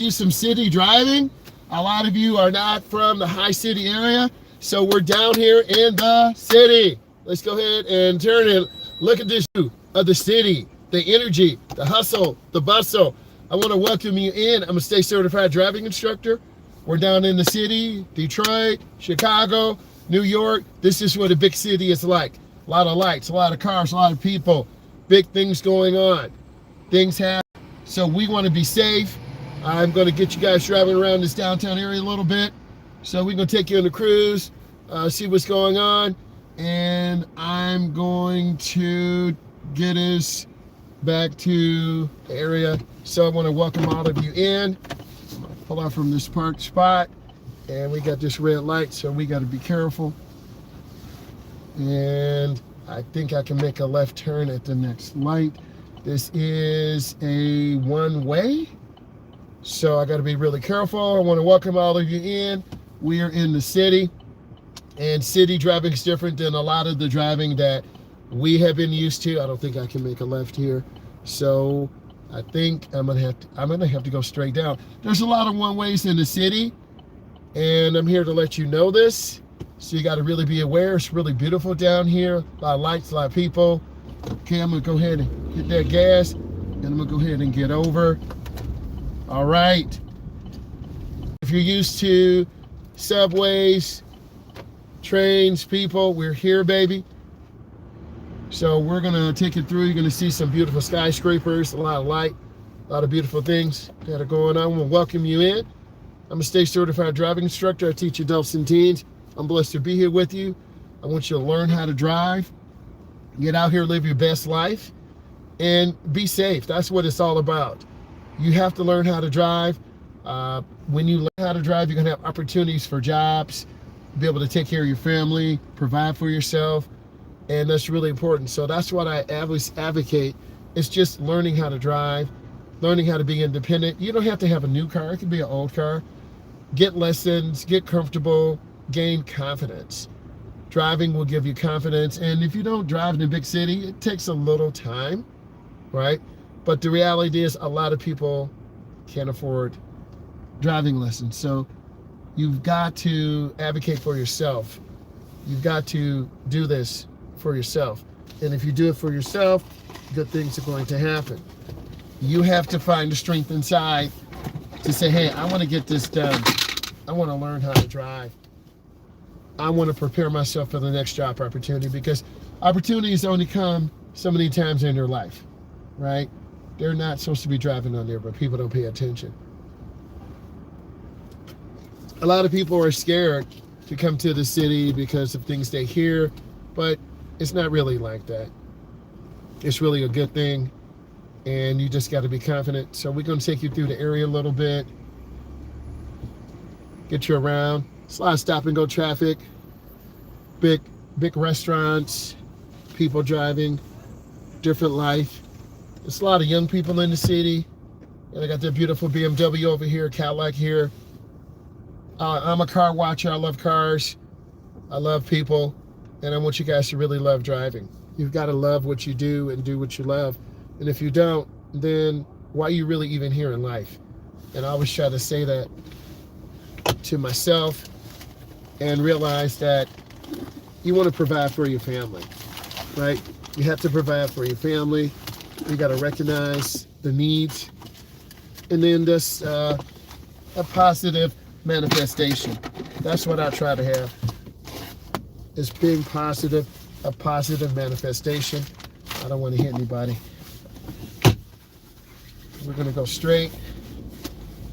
do some city driving. A lot of you are not from the high city area, so we're down here in the city. Let's go ahead and turn and look at this view of the city, the energy, the hustle, the bustle. I want to welcome you in. I'm a state certified driving instructor. We're down in the city, Detroit, Chicago, New York. This is what a big city is like. A lot of lights, a lot of cars, a lot of people, big things going on. Things happen. So we want to be safe. I'm going to get you guys driving around this downtown area a little bit. So we're going to take you on a cruise, see what's going on. And I'm going to get us back to the area. So I want to welcome all of you in. I'm going to pull out from this parked spot. And we got this red light, so we got to be careful. And I think I can make a left turn at the next light. This is a one-way. So I got to be really careful. I want to welcome all of you in. We are in the city, and city driving is different than a lot of the driving that we have been used to. I don't think I can make a left here. So I think I'm gonna have to go straight down. There's a lot of one-ways in the city, and I'm here to let you know this. So you got to really be aware. It's really beautiful down here. A lot of lights, a lot of people. Okay, I'm gonna go ahead and hit that gas, and I'm gonna go ahead and get over. All right. If you're used to subways, trains, people, we're here, baby. So we're gonna take it through. You're gonna see some beautiful skyscrapers, a lot of light, a lot of beautiful things that are going on. I want to welcome you in. I'm a state certified driving instructor. I teach adults and teens. I'm blessed to be here with you. I want you to learn how to drive, get out here, live your best life, and be safe. That's what it's all about. You have to learn how to drive. When you learn how to drive, you're gonna have opportunities for jobs, be able to take care of your family, provide for yourself, and that's really important. So that's what I always advocate. It's just learning how to drive, learning how to be independent. You don't have to have a new car. It could be an old car. Get lessons, get comfortable, gain confidence. Driving will give you confidence. And if you don't drive in a big city, it takes a little time, right? But the reality is a lot of people can't afford driving lessons. So you've got to advocate for yourself. You've got to do this for yourself. And if you do it for yourself, good things are going to happen. You have to find the strength inside to say, hey, I want to get this done. I want to learn how to drive. I want to prepare myself for the next job opportunity, because opportunities only come so many times in your life, right? They're not supposed to be driving on there, but people don't pay attention. A lot of people are scared to come to the city because of things they hear, but it's not really like that. It's really a good thing, and you just got to be confident. So we're going to take you through the area a little bit, get you around. It's a lot of stop and go traffic, big restaurants, people driving, different life. There's a lot of young people in the city. And I got that beautiful BMW over here, Cadillac here. I'm a car watcher. I love cars. I love people. And I want you guys to really love driving. You've got to love what you do and do what you love. And if you don't, then why are you really even here in life? And I always try to say that to myself, and realize that you want to provide for your family, right? You have to provide for your family. You got to recognize the needs, and then just a positive manifestation. That's what I try to have, is being positive, a positive manifestation. I don't want to hit anybody. We're going to go straight.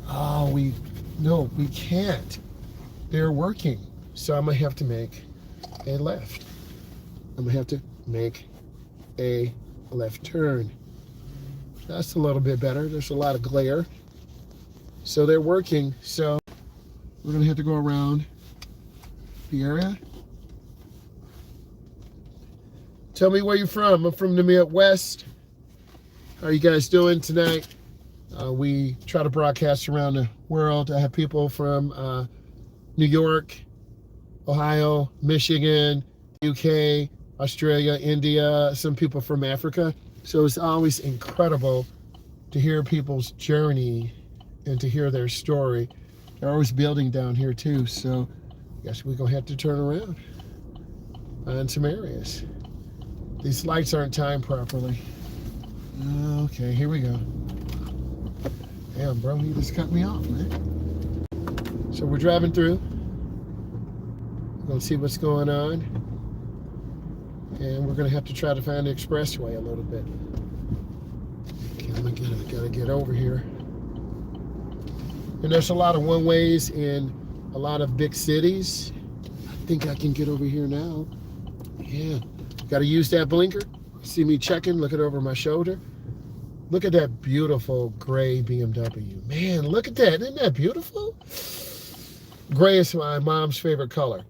Oh, we can't. They're working. So I'm going to have to make a left. I'm going to have to make a left turn. That's a little bit better. There's a lot of glare. So they're working. So we're going to have to go around the area. Tell me where you're from. I'm from the Midwest. How are you guys doing tonight? We try to broadcast around the world. I have people from New York, Ohio, Michigan, UK, Australia, India, some people from Africa. So it's always incredible to hear people's journey and to hear their story. They're always building down here too, so I guess we're gonna have to turn around, find some areas. These lights aren't timed properly. Okay, here we go. Damn, bro, he just cut me off, man. So we're driving through. We're gonna see what's going on. And we're gonna have to try to find the expressway a little bit. Okay, gotta get over here. And there's a lot of one-ways in a lot of big cities. I think I can get over here now. Yeah, gotta use that blinker. See me checking, looking over my shoulder. Look at that beautiful gray BMW. Man, look at that, isn't that beautiful? Gray is my mom's favorite color.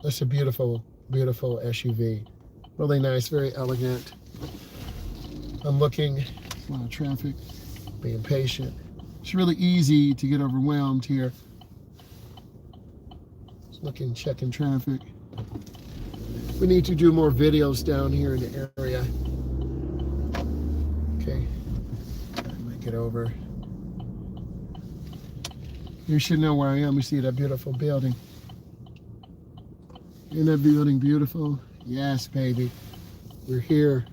That's a beautiful, beautiful SUV. Really nice, very elegant. I'm looking, a lot of traffic, being patient. It's really easy to get overwhelmed here. Just looking, checking traffic. We need to do more videos down here in the area. Okay, I might get over. You should know where I am. You see that beautiful building. Isn't that building beautiful? Yes, baby. We're here.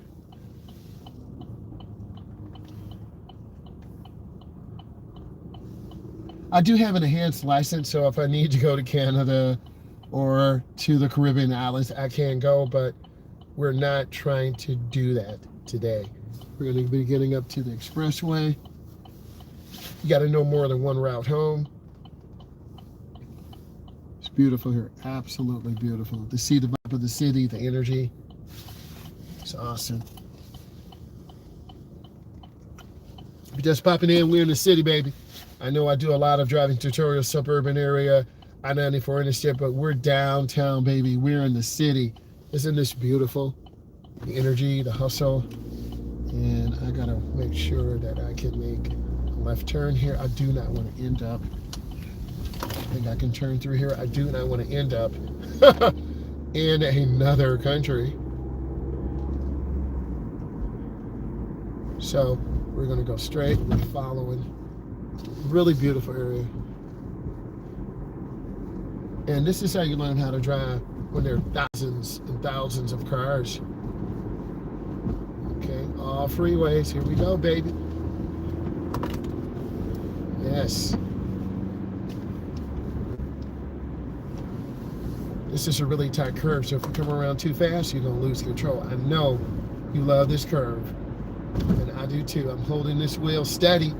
I do have an enhanced license, so if I need to go to Canada or to the Caribbean islands, I can go, but we're not trying to do that today. We're going to be getting up to the expressway. You got to know more than one route home. It's beautiful here, absolutely beautiful. To see the vibe of the city, the energy, it's awesome. If you're just popping in, we're in the city, baby. I know I do a lot of driving tutorials, suburban area, I-94 interstate, but we're downtown, baby. We're in the city. Isn't this beautiful? The energy, the hustle. And I gotta make sure that I can make a left turn here. I do not want to end up, I think I can turn through here. I do not want to end up in another country. So we're gonna go straight. We're following. Really beautiful area. And this is how you learn how to drive when there are thousands and thousands of cars. Okay, all freeways. Here we go, baby. Yes. This is a really tight curve, so if you come around too fast, you're gonna lose control. I know you love this curve, and I do too. I'm holding this wheel steady.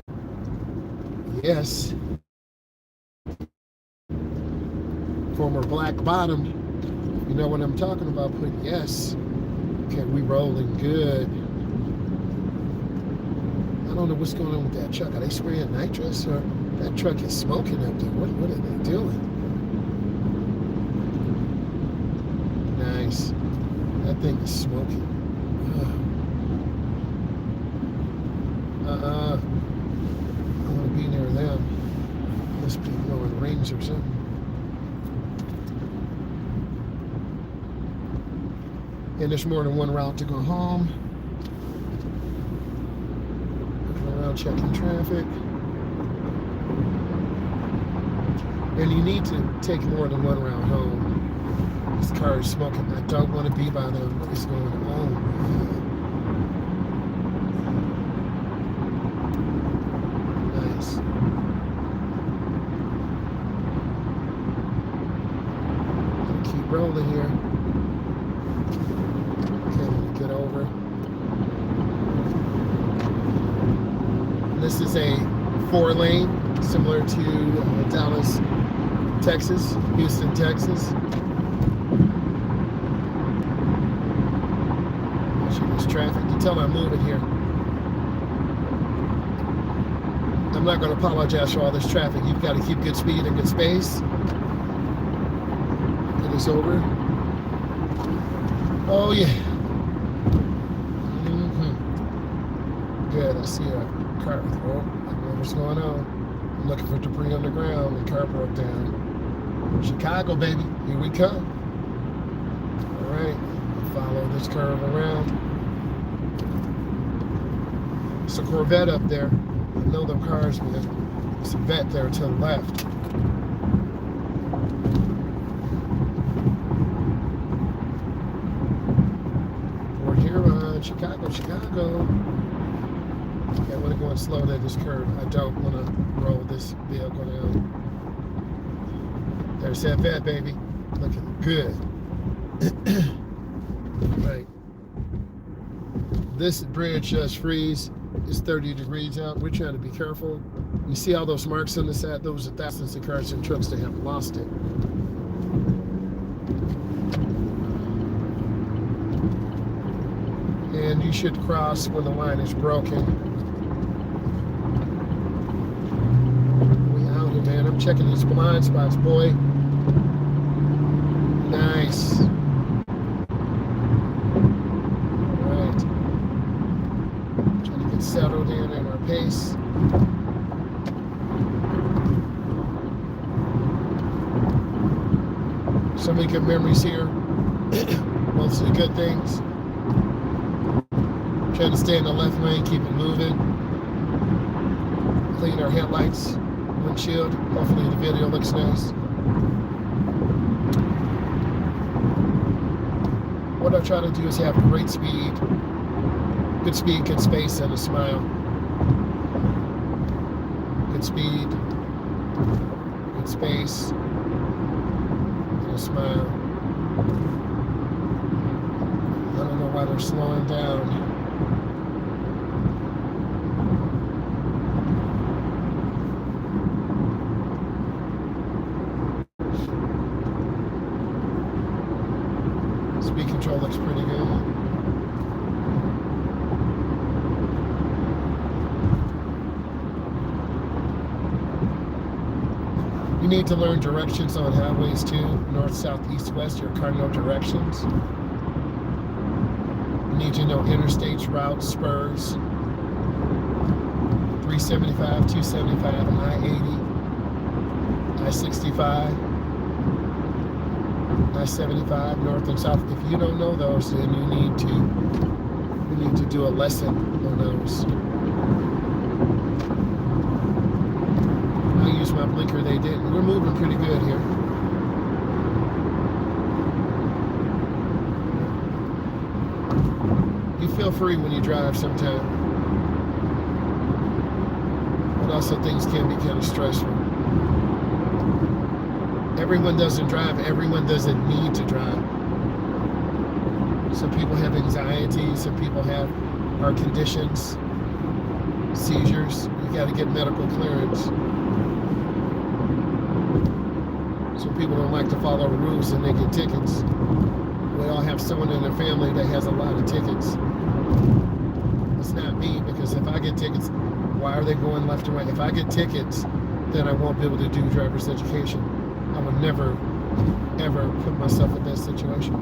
Yes. Former black bottom. You know what I'm talking about, but yes. Okay, we rolling good. I don't know what's going on with that truck. Are they spraying nitrous, or that truck is smoking up there? What are they doing? Nice. That thing is smoking. I want to be near them. Must be blowing rings or something. And there's more than one route to go home. Looking around, checking traffic. And you need to take more than one route home. This car is smoking. I don't want to be by them. What is going on? Nice. Keep rolling here. Get over. This is a 4-lane, similar to Dallas, Texas, Houston, Texas. Watching this traffic. You can tell I'm moving here. I'm not going to apologize for all this traffic. You've got to keep good speed and good space. It is over. Oh yeah. Good, I see a car. Oh, I don't know what's going on. I'm looking for debris on the ground. The car broke down. Chicago, baby, here we come. All right, follow this curve around. It's a Corvette up there. I know them cars, man. There's a vet there to the left. We're here on Chicago. Okay, I want to go in slow to this curve. I don't want to roll this vehicle down. There's that vet, baby. Looking good. Right. This bridge just freeze. It's 30 degrees out. We're trying to be careful. You see all those marks on the side? Those are thousands of cars and trucks that have lost it. And you should cross when the line is broken. We out here, man. I'm checking these blind spots, boy. Nice. Alright. Trying to get settled in at our pace. So many good memories here. Mostly good things. Trying to stay in the left lane, keep it moving. Clean our headlights, windshield. Hopefully the video looks nice. What I try to do is have great speed, good space, and a smile. Good speed, good space, and a smile. I don't know why they're slowing down. Speed control looks pretty good. You need to learn directions on highways too, north, south, east, west, your cardinal directions. You need to know interstates, routes, spurs, 375, 275, I-80, I-65. I-75, north and south. If you don't know those, then you need to do a lesson on those. I used my blinker, they didn't. We're moving pretty good here. You feel free when you drive sometimes. But also things can be kind of stressful. Everyone doesn't drive. Everyone doesn't need to drive. Some people have anxiety. Some people have heart conditions, seizures. You got to get medical clearance. Some people don't like to follow rules and they get tickets. We all have someone in their family that has a lot of tickets. It's not me, because if I get tickets, why are they going left and right? If I get tickets, then I won't be able to do driver's education. I would never, ever put myself in that situation.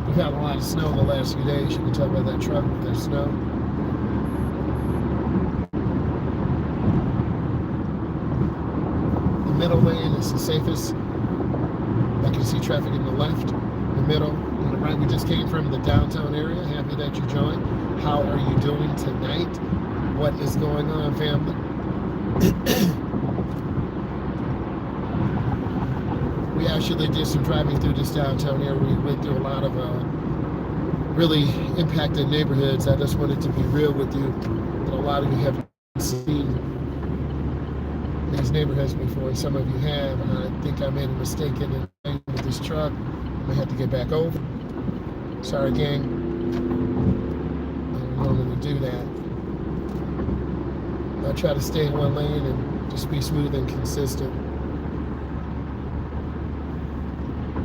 We've had a lot of snow the last few days. You can tell by that truck with that snow. The middle lane is the safest. I can see traffic in the left, the middle, and the right. We just came from the downtown area. Happy that you joined. How are you doing tonight? What is going on, family? We actually did some driving through this downtown area. We went through a lot of really impacted neighborhoods. I just wanted to be real with you that a lot of you haven't seen these neighborhoods before. Some of you have, and I think I made a mistake in the lane with this truck. I had to get back over. Sorry, gang. I don't normally do that. I try to stay in one lane and just be smooth and consistent.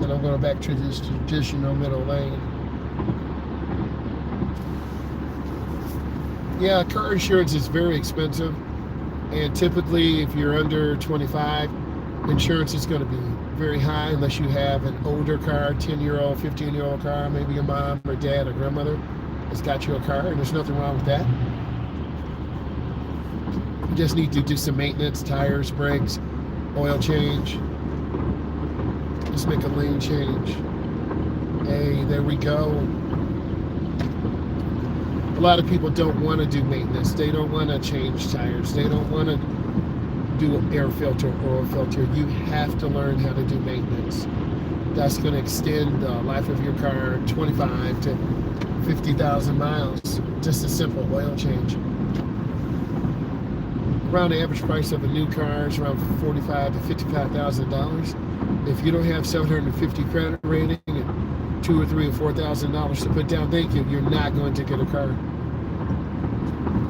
Then I'm going back to this traditional middle lane. Yeah, car insurance is very expensive. And typically, if you're under 25, insurance is going to be very high unless you have an older car, 10-year-old, 15-year-old car, maybe your mom or dad or grandmother has got you a car, and there's nothing wrong with that. You just need to do some maintenance, tires, brakes, oil change, Let's make a lane change. Hey, there we go. A lot of people don't want to do maintenance. They don't want to change tires. They don't want to do air filter, oil filter. You have to learn how to do maintenance. That's going to extend the life of your car 25 to 50,000 miles. Just a simple oil change. Around the average price of a new car is around $45,000 to $55,000. If you don't have 750 credit rating and $2,000 or $3,000 or $4,000 to put down, thank you, you're not going to get a car.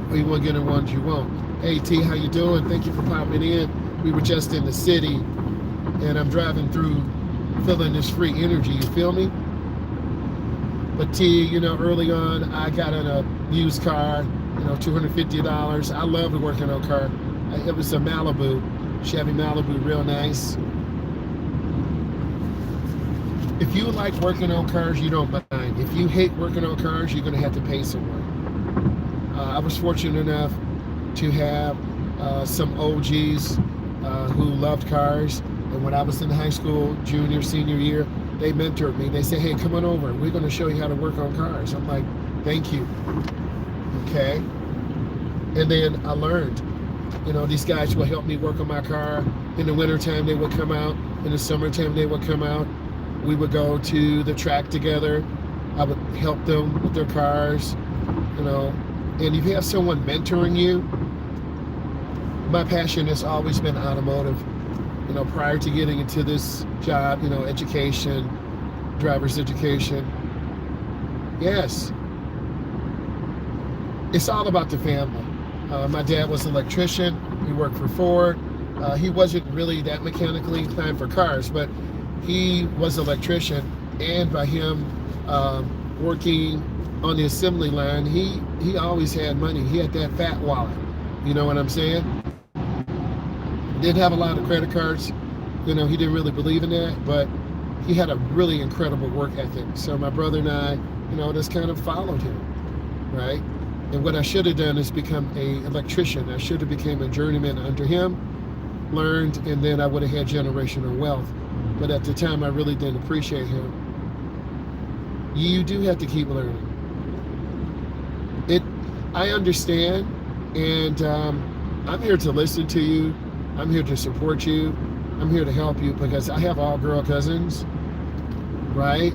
Or you won't get the ones you want. Hey T, how you doing? Thank you for popping in. We were just in the city, and I'm driving through, feeling this free energy. You feel me? But T, you know, early on, I got in a used car, you know, $250. I loved working on a car. It was a Malibu, Chevy Malibu, real nice. If you like working on cars, you don't mind. If you hate working on cars, you're going to have to pay someone. I was fortunate enough to have some OGs who loved cars. And when I was in high school, junior, senior year, they mentored me. They said, hey, come on over. We're going to show you how to work on cars. I'm like, thank you. Okay. And then I learned, you know, these guys will help me work on my car. In the wintertime, they would come out. In the summertime, they would come out. We would go to the track together. I would help them with their cars, you know. And if you have someone mentoring you, my passion has always been automotive. You know, prior to getting into this job, you know, education, driver's education. Yes. It's all about the family. My dad was an electrician. He worked for Ford. He wasn't really that mechanically inclined for cars, but he was an electrician, and by him working on the assembly line, he always had money. He had that fat wallet. You know what I'm saying? Didn't have a lot of credit cards. You know, he didn't really believe in that, but he had a really incredible work ethic. So my brother and I, you know, just kind of followed him, right? And what I should have done is become an electrician. I should have became a journeyman under him, learned, and then I would have had generational wealth. But at the time, I really didn't appreciate him. You do have to keep learning. I understand, and I'm here to listen to you. I'm here to support you. I'm here to help you because I have all girl cousins, right?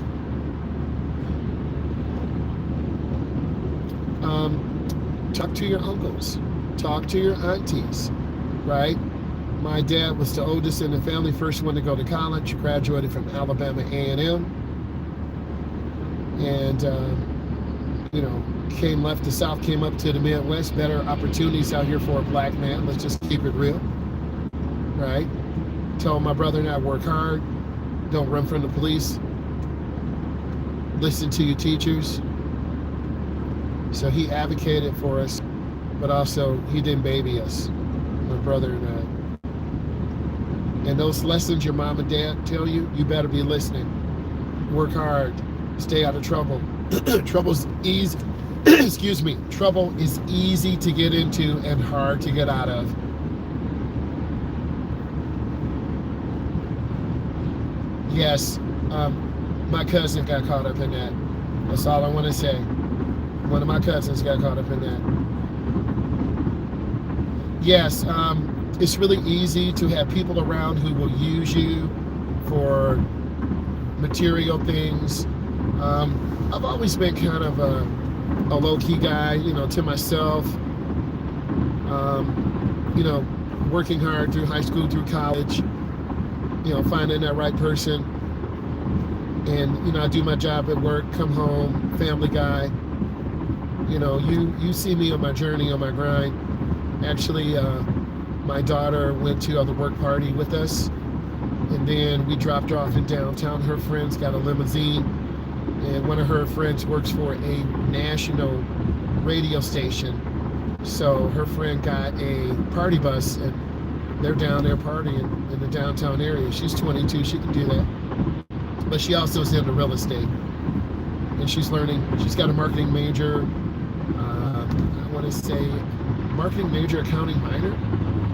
Talk to your uncles. Talk to your aunties, right? My dad was the oldest in the family, first one to go to college, graduated from Alabama A&M, and you know, left the South, came up to the Midwest, better opportunities out here for a black man. Let's just keep it real, right? Told my brother and I work hard, don't run from the police, listen to your teachers. So he advocated for us, but also he didn't baby us, my brother and I. And those lessons your mom and dad tell you, you better be listening. Work hard, stay out of trouble. Trouble's easy. Excuse me. Trouble is easy to get into and hard to get out of. Yes, my cousin got caught up in that. That's all I want to say. One of my cousins got caught up in that. Yes, it's really easy to have people around who will use you for material things. I've always been kind of a low-key guy, you know, to myself. You know, working hard through high school, through college, you know, finding that right person. And, you know, I do my job at work, come home, family guy. You know, you see me on my journey, on my grind. Actually, my daughter went to the work party with us, and then we dropped her off in downtown. Her friends got a limousine, and one of her friends works for a national radio station. So her friend got a party bus, and they're down there partying in the downtown area. She's 22, she can do that. But she also is into real estate, and she's learning. She's got a marketing major, I want to say marketing major, accounting minor,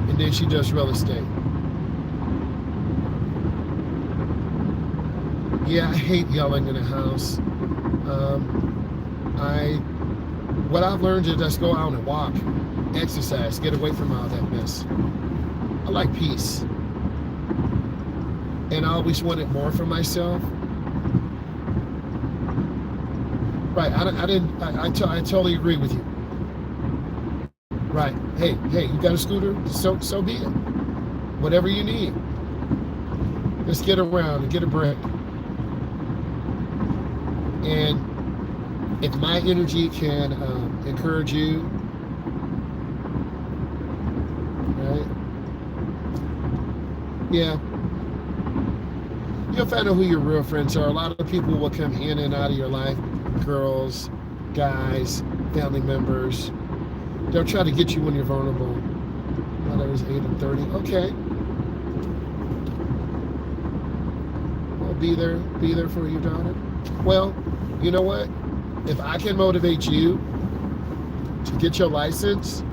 and then she does real estate. Yeah, I hate yelling in a house. I What I've learned is just go out and walk, exercise, get away from all that mess. I like peace, and I always wanted more for myself. Right? I totally agree with you. Right? Hey, you got a scooter? So be it. Whatever you need. Let's get around and get a break. And if my energy can encourage you, right? Yeah, you'll find out who your real friends are. A lot of people will come in and out of your life, girls, guys, family members. They'll try to get you when you're vulnerable. Well, that was 8 and 30. Okay. Well, be there for your daughter. Well, you know what? If I can motivate you to get your license,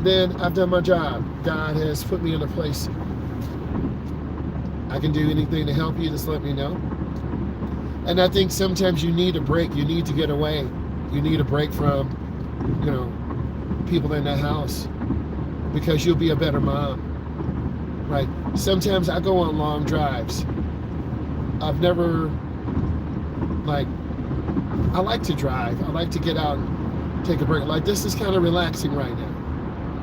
then I've done my job. God has put me in a place. I can do anything to help you, just let me know. And I think sometimes you need a break. You need to get away. You need a break from, people in that house, because you'll be a better mom, right? Sometimes I go on long drives. I've never, I like to drive. I like to get out and take a break. Like, this is kind of relaxing right now.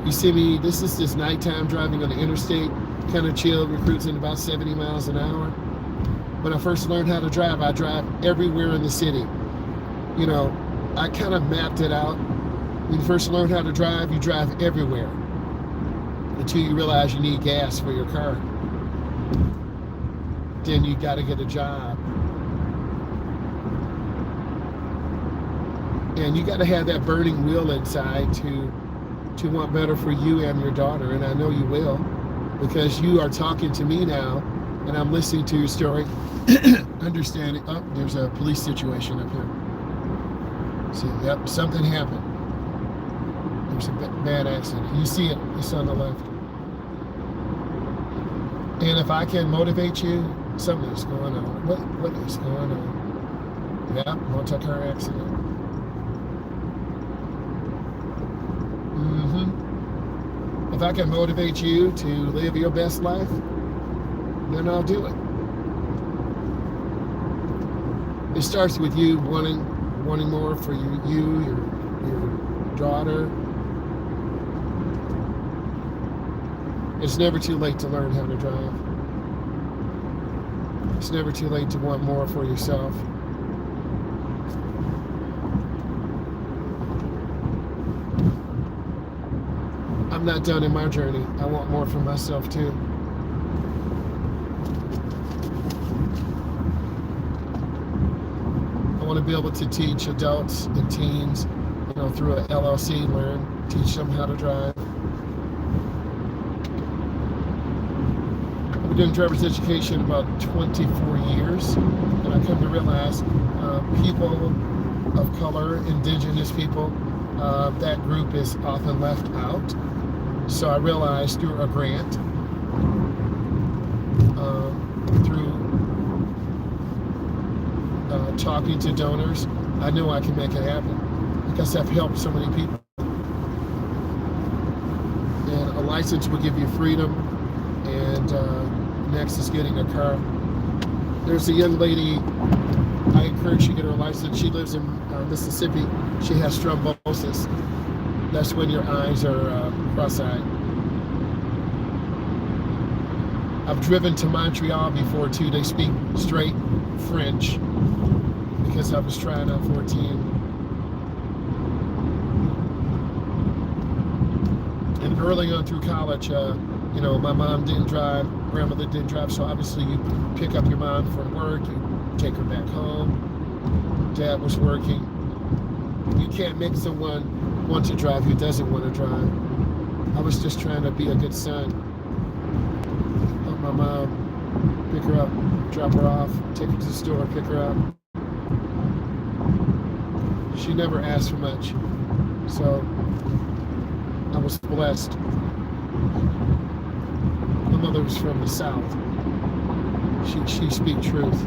You see me, this is just nighttime driving on the interstate, kind of chill, cruising about 70 miles an hour. When I first learned how to drive, I drive everywhere in the city. I kind of mapped it out. When you first learn how to drive, you drive everywhere until you realize you need gas for your car. Then you got to get a job. And you got to have that burning will inside to want better for you and your daughter. And I know you will, because you are talking to me now, and I'm listening to your story, understanding. Oh, there's a police situation up here. See, yep, something happened. There's a bad accident. You see it. It's on the left. And if I can motivate you, something's going on. What is going on? Yep, multi-car accident. If I can motivate you to live your best life, then I'll do it. It starts with you wanting more for your daughter. It's never too late to learn how to drive. It's never too late to want more for yourself. I'm not done in my journey. I want more for myself too. I want to be able to teach adults and teens, through an LLC, teach them how to drive. I've been doing driver's education about 24 years, and I come to realize people of color, indigenous people, that group is often left out. So I realized through a grant, through talking to donors, I knew I could make it happen, because I've helped so many people. And a license will give you freedom, and next is getting a car. There's a young lady, I encourage you to get her license. She lives in Mississippi. She has thrombosis. That's when your eyes are cross-eyed. I've driven to Montreal before too. They speak straight French, because I was trying out 14. And early on through college, my mom didn't drive, grandmother didn't drive, so obviously you pick up your mom from work, you take her back home. Dad was working. You can't make someone want to drive who doesn't want to drive. I was just trying to be a good son. Help my mom, pick her up, drop her off, take her to the store, pick her up. She never asked for much, so I was blessed. My mother was from the South. She speak truth.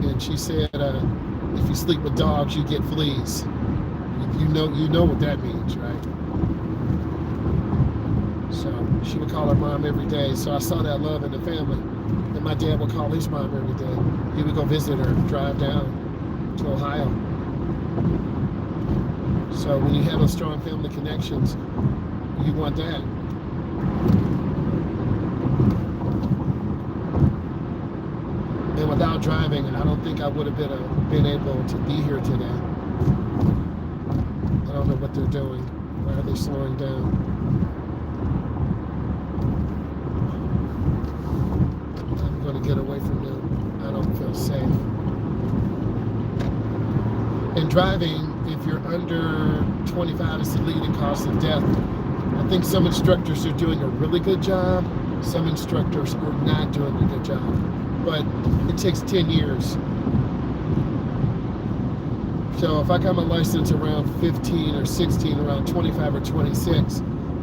And she said, if you sleep with dogs, you get fleas. You know what that means, right? So she would call her mom every day. So I saw that love in the family. And my dad would call his mom every day. He would go visit her, drive down to Ohio. So when you have those strong family connections, you want that. And without driving, I don't think I would have been able to be here today. I don't know what they're doing. Why are they slowing down? I'm going to get away from them. I don't feel safe. And driving, if you're under 25, is the leading cause of death. I think some instructors are doing a really good job. Some instructors are not doing a good job. But it takes 10 years. So if I got my license around 15 or 16, around 25 or 26,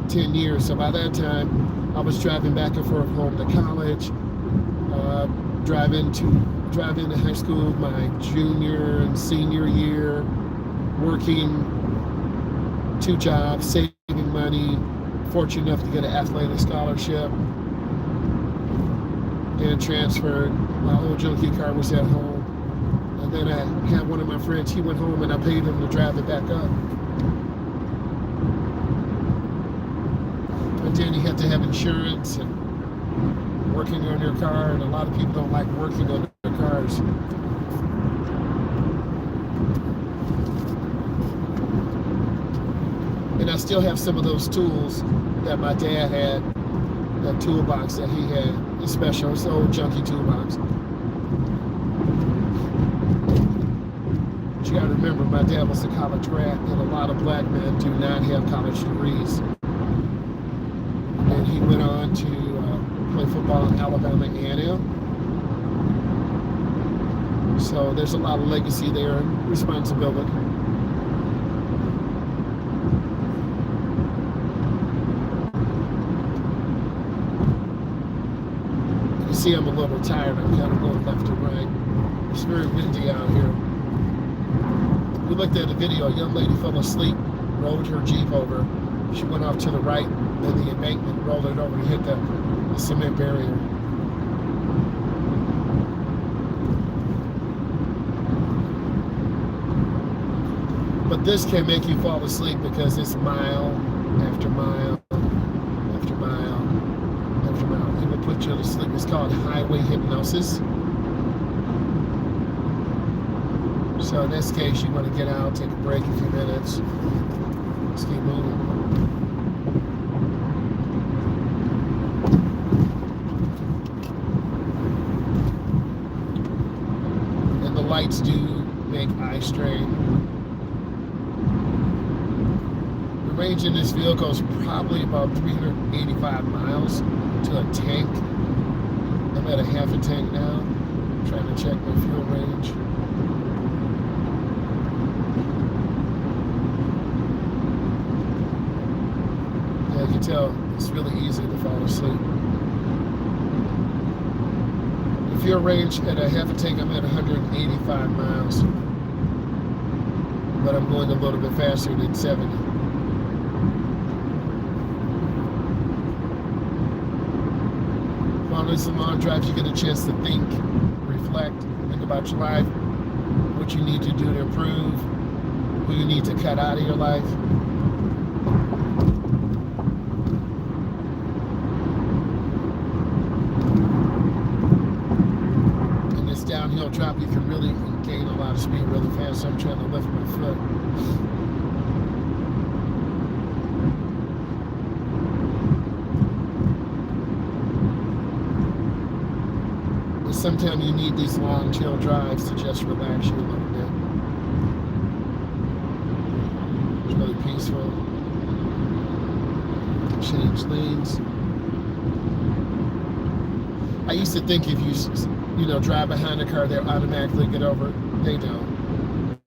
10 years. So by that time, I was driving back and forth home to college, driving to high school my junior and senior year, working 2 jobs, saving money, fortunate enough to get an athletic scholarship, and transferred. My old junkie car was at home. And then I had one of my friends, he went home and I paid him to drive it back up. But then you have to have insurance and working on your car, and a lot of people don't like working on their cars. And I still have some of those tools that my dad had, that toolbox that he had, the special, it's the old junkie toolbox. But you gotta remember, my dad was a college grad, and a lot of black men do not have college degrees. And he went on to play football in Alabama A&M. So there's a lot of legacy there and responsibility. See, I'm a little tired. I'm kind of going left and right. It's very windy out here. We looked at a video. A young lady fell asleep, rolled her Jeep over. She went off to the right, then the embankment, rolled it over and hit the cement barrier. But this can make you fall asleep because it's mile after mile after mile after mile. It will put you to sleep. It's called highway hypnosis. So in this case, you want to get out, take a break a few minutes. Let's keep moving. And the lights do make eye strain. The range in this vehicle is probably about 385 miles to a tank. I'm at a half a tank now. I'm trying to check my fuel range. Yeah, you can tell it's really easy to fall asleep. The fuel range at a half a tank, I'm at 185 miles. But I'm going a little bit faster than 70. On these long drives, you get a chance to think, reflect, think about your life, what you need to do to improve, who you need to cut out of your life. In this downhill drop, you can really gain a lot of speed really fast, so I'm trying to lift my foot. Sometimes you need these long, chill drives to just relax you a little bit. It's really peaceful. Change lanes. I used to think if you drive behind a car, they'll automatically get over. They don't.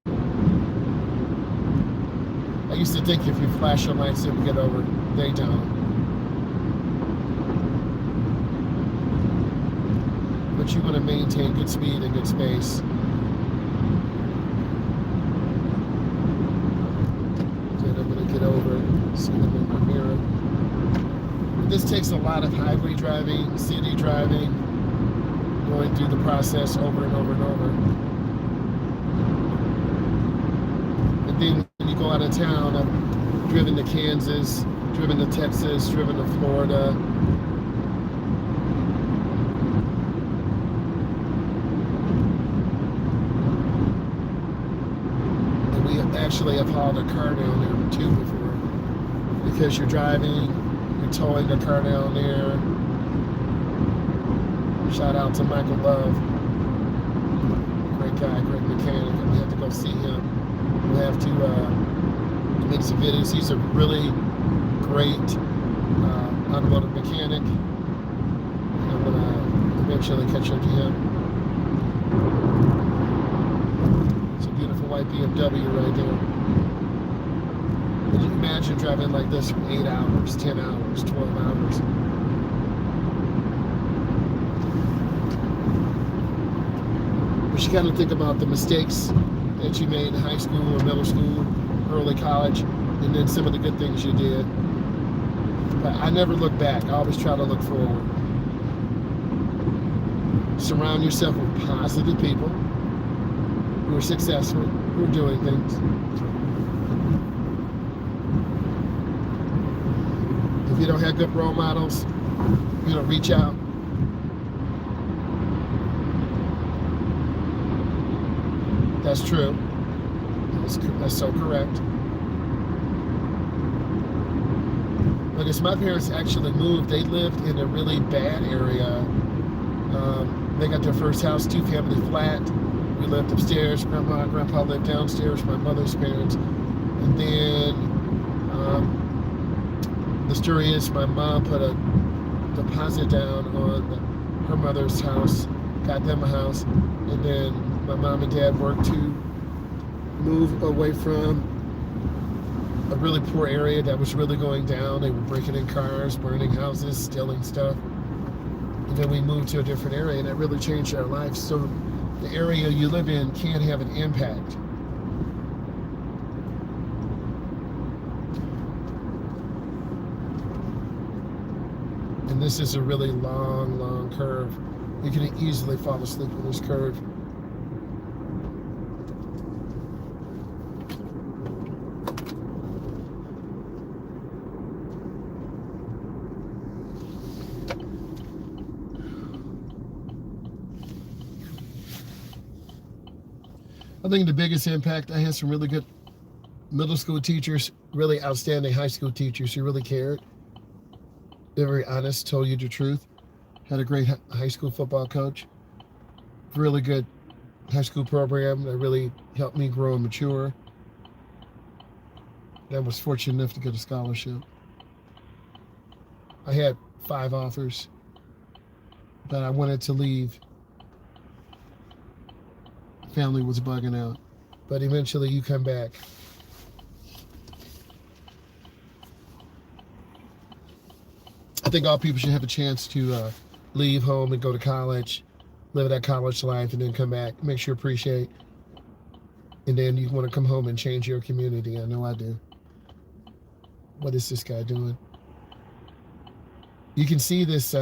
I used to think if you flash your lights, it would get over. They don't. but you want to maintain good speed and good space. Then I'm going to get over, see them in my mirror. This takes a lot of highway driving, city driving, going through the process over and over and over. And then when you go out of town, I've driven to Kansas, driven to Texas, driven to Florida. And we actually have hauled a car down there too before. Because you're driving, you're towing a car down there. Shout out to Michael Love. Great guy, great mechanic. And we have to go see him. We'll have to make some videos. He's a really great automotive mechanic. And I'm going to eventually catch up to him. It's a beautiful white BMW right there. Can you imagine driving like this for 8 hours, 10 hours, 12 hours? But you got to think about the mistakes that you made in high school or middle school, early college, and then some of the good things you did. But I never look back. I always try to look forward. Surround yourself with positive people who are successful, who are doing things. If you don't have good role models, reach out. That's true. That's so correct. Because my parents actually moved. They lived in a really bad area. They got their first house, 2-family flat. We lived upstairs. Grandma and Grandpa lived downstairs, my mother's parents. And then the story is my mom put a deposit down on her mother's house, got them a house, and then my mom and dad worked to move away from a really poor area that was really going down. They were breaking in cars, burning houses, stealing stuff. And then we moved to a different area, and that really changed our lives. So the area you live in can have an impact. And this is a really long, long curve. You can easily fall asleep on this curve. I think the biggest impact, I had some really good middle school teachers, really outstanding high school teachers who really cared. They were very honest, told you the truth. Had a great high school football coach. Really good high school program that really helped me grow and mature. I was fortunate enough to get a scholarship. I had 5 offers, but I wanted to leave. Family was bugging out, but eventually you come back. I think all people should have a chance to leave home and go to college, live that college life, and then come back. Makes you appreciate, and then you want to come home and change your community. I know I do. What is this guy doing? You can see this,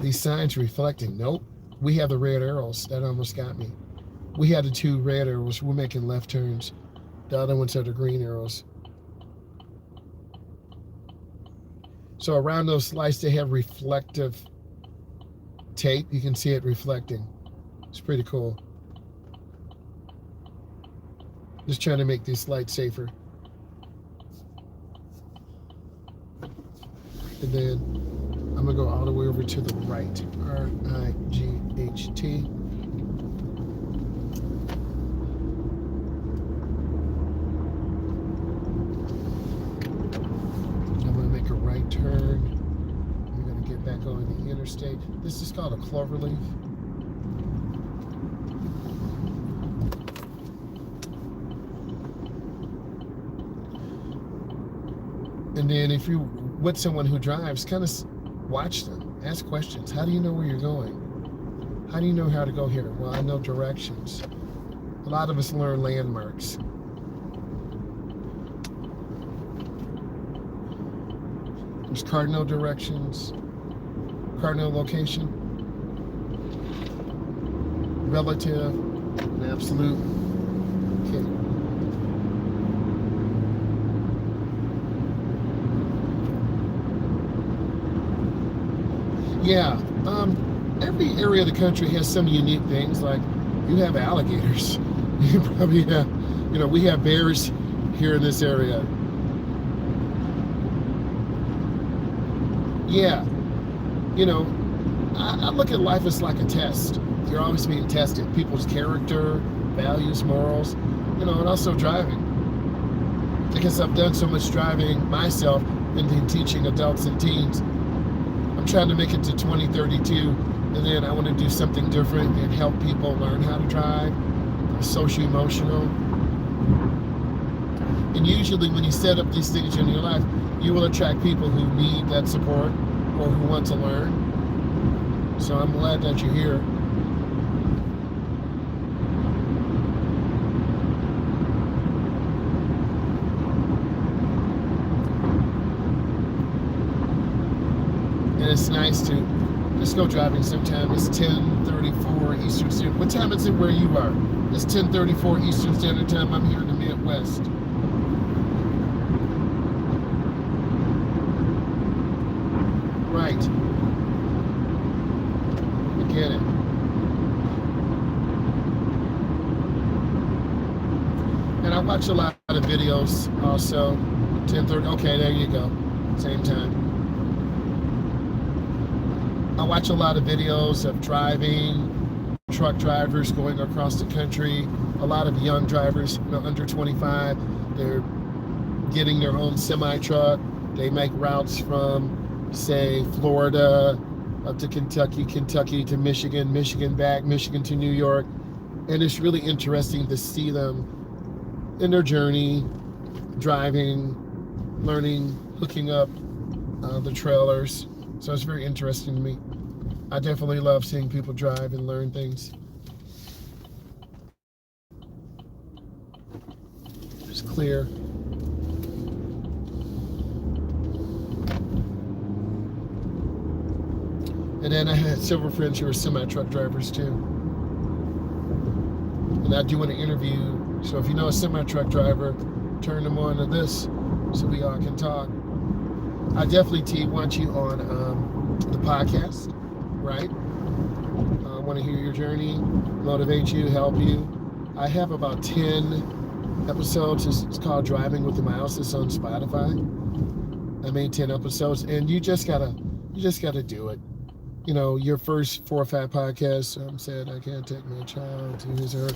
these signs reflecting. Nope. We have the red arrows. That almost got me. We had the 2 red arrows. We're making left turns. The other ones are the green arrows. So around those lights, they have reflective tape. You can see it reflecting. It's pretty cool. Just trying to make these lights safer. And then I'm going to go all the way over to the right. R-I-G-H-T. I'm going to make a right turn. We're going to get back on the interstate. This is called a cloverleaf. And then if you're with someone who drives, kind of watch them, ask questions. How do you know where you're going? How do you know how to go here? Well, I know directions. A lot of us learn landmarks. There's cardinal directions, cardinal location, relative, and absolute. Okay. Yeah, every area of the country has some unique things. Like you have alligators. You probably have, we have bears here in this area. Yeah, I look at life as like a test. You're always being tested. People's character, values, morals, and also driving. Because I've done so much driving myself and been teaching adults and teens. I'm trying to make it to 2032, and then I want to do something different and help people learn how to drive, socio-emotional. And usually when you set up these things in your life, you will attract people who need that support or who want to learn. So I'm glad that you're here. And it's nice to just go driving sometime. It's 10:34 Eastern Standard. What time is it where you are? It's 10:34 Eastern Standard Time. I'm here in the Midwest. Right. I get it. And I watch a lot of videos also. 10:30. Okay, there you go. Same time. I watch a lot of videos of driving, truck drivers going across the country. A lot of young drivers, under 25. They're getting their own semi-truck. They make routes from, say, Florida up to Kentucky, Kentucky to Michigan, Michigan back, Michigan to New York. And it's really interesting to see them in their journey, driving, learning, hooking up the trailers. So it's very interesting to me. I definitely love seeing people drive and learn things. It's clear. And then I had several friends who are semi-truck drivers too. And I do want to interview, so if you know a semi-truck driver, turn them on to this so we all can talk. I definitely want you on the podcast, right? I want to hear your journey, motivate you, help you. I have about 10 episodes. It's called Driving with the Myles. It's on Spotify. I made 10 episodes, and you just gotta do it. Your first 4 or 5 podcasts said, I can't take my child to his or her.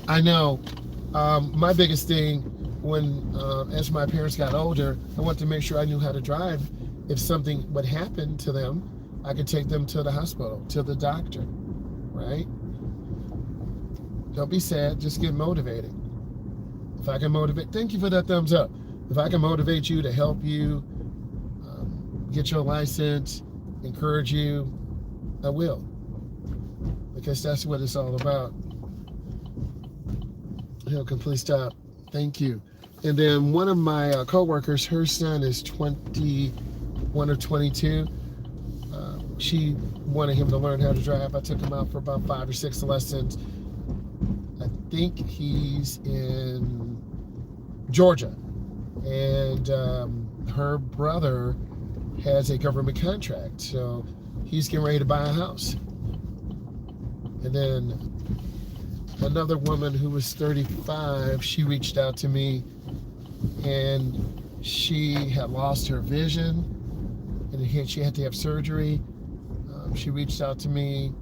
I know. My biggest thing when, as my parents got older, I wanted to make sure I knew how to drive. If something would happen to them, I could take them to the hospital, to the doctor, right? Don't be sad, just get motivated. If I can motivate, thank you for that thumbs up. If I can motivate you to help you get your license, encourage you, I will. Because that's what it's all about. Please stop. Thank you. And then one of my co-workers, her son is 21 or 22. She wanted him to learn how to drive. I took him out for about 5 or 6 lessons. I think he's in Georgia. And her brother has a government contract. So he's getting ready to buy a house. And then another woman who was 35, she reached out to me, and she had lost her vision, and she had to have surgery. She reached out to me.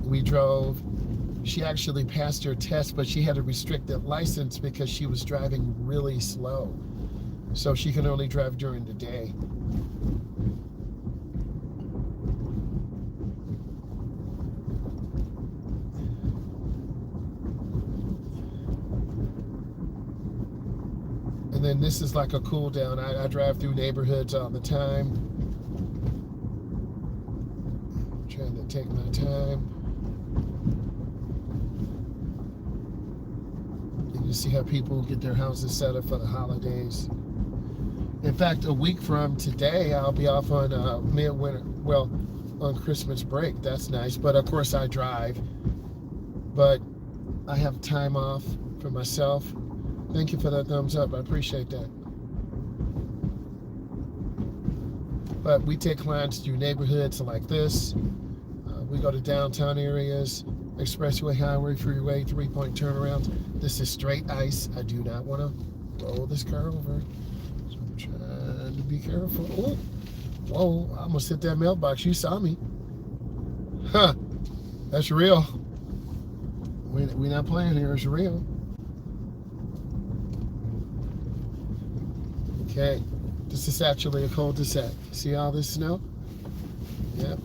We drove. She actually passed her test, but she had a restricted license because she was driving really slow. So she can only drive during the day. And then this is like a cool down. I drive through neighborhoods all the time. trying to take my time. You see how people get their houses set up for the holidays. In fact, a week from today, I'll be off on midwinter, well, on Christmas break. That's nice. But of course, I drive. But I have time off for myself. Thank you for that thumbs up. I appreciate that. But we take clients through neighborhoods like this. We go to downtown areas, expressway, highway, freeway, 3-point turnarounds. This is straight ice. I do not want to roll this car over. So I'm trying to be careful. Oh, whoa, I almost hit that mailbox. You saw me. Huh, that's real. We're not playing here. It's real. Okay, this is actually a cul-de-sac. See all this snow? Yep.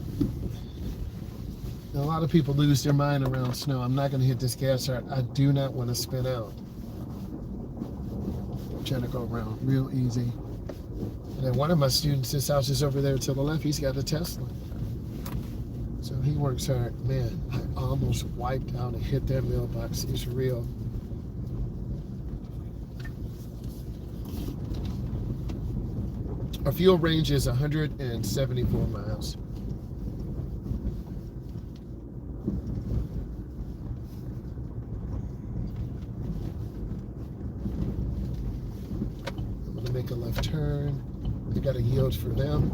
A lot of people lose their mind around snow. I'm not going to hit this gas hard. I do not want to spin out. I'm trying to go around real easy. And then one of my students, his house is over there to the left. He's got a Tesla. So he works hard. Man, I almost wiped out and hit that mailbox. It's real. Our fuel range is 174 miles. Make a left turn. I got to yield for them.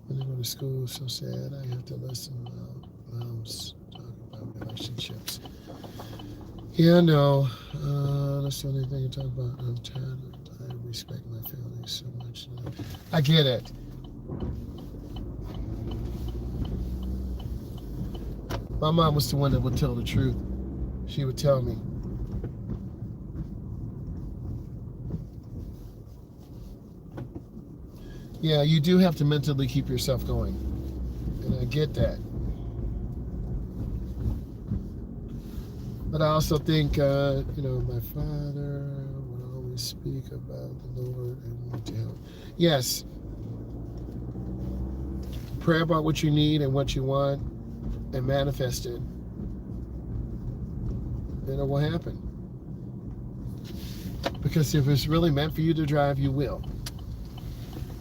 When I go to school, so sad. I have to listen while Myles talk about relationships. Yeah, no. That's the only thing to talk about. I'm tired. I respect my family so much. I get it. My mom was the one that would tell the truth. She would tell me. Yeah, you do have to mentally keep yourself going. And I get that. But I also think, my father would always speak about the Lord and want to help. Yes. Pray about what you need and what you want, and manifest it, then it will happen. Because if it's really meant for you to drive, you will.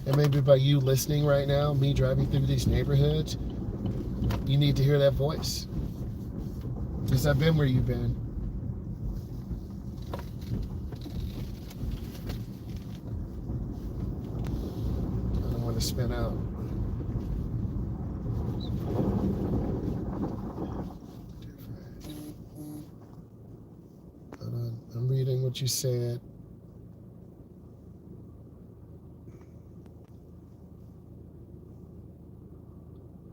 And maybe by you listening right now, me driving through these neighborhoods, you need to hear that voice. Because I've been where you've been. I don't want to spin out. I'm reading what you said.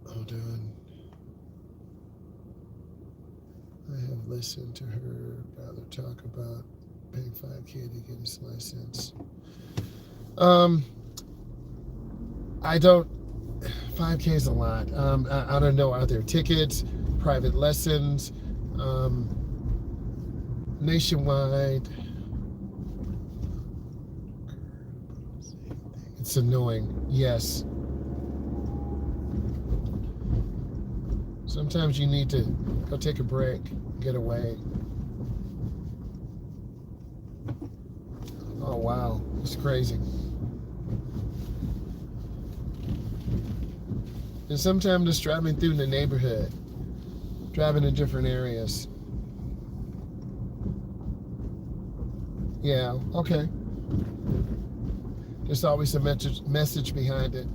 Hold on. I have listened to her rather talk about paying $5,000 to get his license. I don't. $5,000 is a lot. I don't know. Are there tickets, private lessons? Nationwide. It's annoying. Yes. Sometimes you need to go take a break, get away. Oh wow, it's crazy. And sometimes just driving through the neighborhood, driving in different areas. Yeah, okay. There's always a message behind it.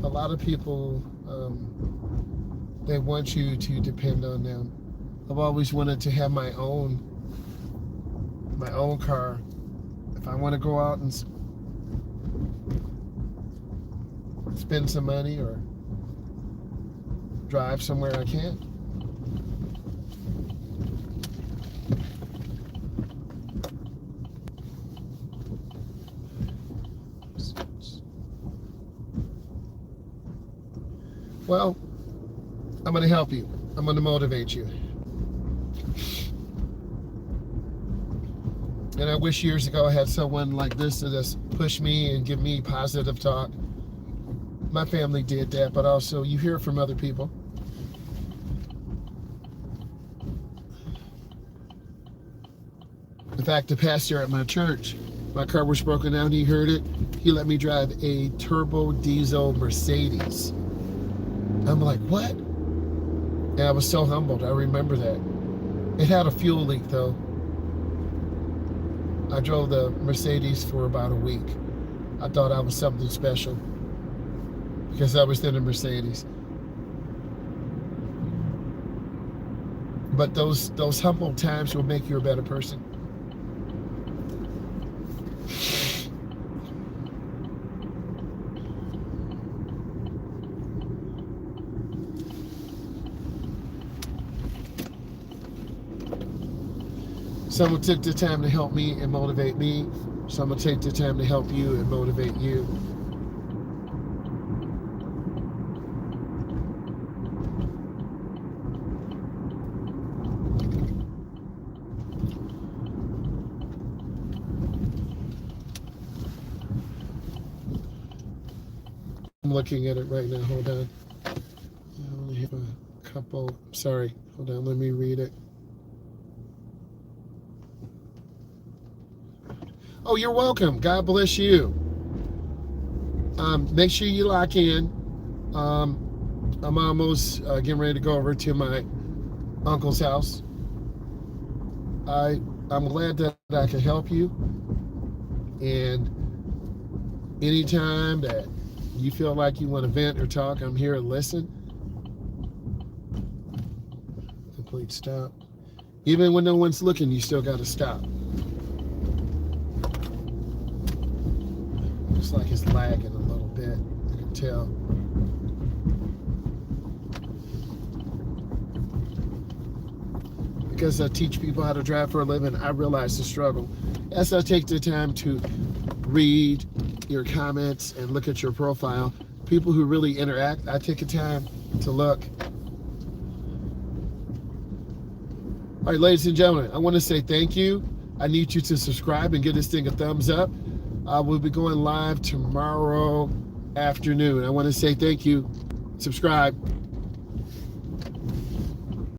A lot of people, they want you to depend on them. I've always wanted to have my own car. If I want to go out and spend some money or drive somewhere, I can. Well, I'm going to help you. I'm going to motivate you. And I wish years ago I had someone like this to just push me and give me positive talk. My family did that, but also you hear it from other people. In fact, the pastor at my church, my car was broken down, he heard it. He let me drive a turbo diesel Mercedes. I'm like, what? And I was so humbled. I remember that. It had a fuel leak though. I drove the Mercedes for about a week. I thought I was something special because I was in a Mercedes. But those humble times will make you a better person. Someone took the time to help me and motivate me. Someone take the time to help you and motivate you. I'm looking at it right now. Hold on. I only have a couple. Sorry. Hold on. Let me read it. Oh, you're welcome. God bless you. Make sure you lock in. I'm almost getting ready to go over to my uncle's house. I'm glad that I can help you. And anytime that you feel like you want to vent or talk, I'm here to listen. Complete stop. Even when no one's looking, you still got to stop. Looks like it's lagging a little bit. I can tell. Because I teach people how to drive for a living, I realize the struggle. As I take the time to read your comments and look at your profile, people who really interact, I take the time to look. All right, ladies and gentlemen, I want to say thank you. I need you to subscribe and give this thing a thumbs up. We'll be going live tomorrow afternoon. I want to say thank you. Subscribe.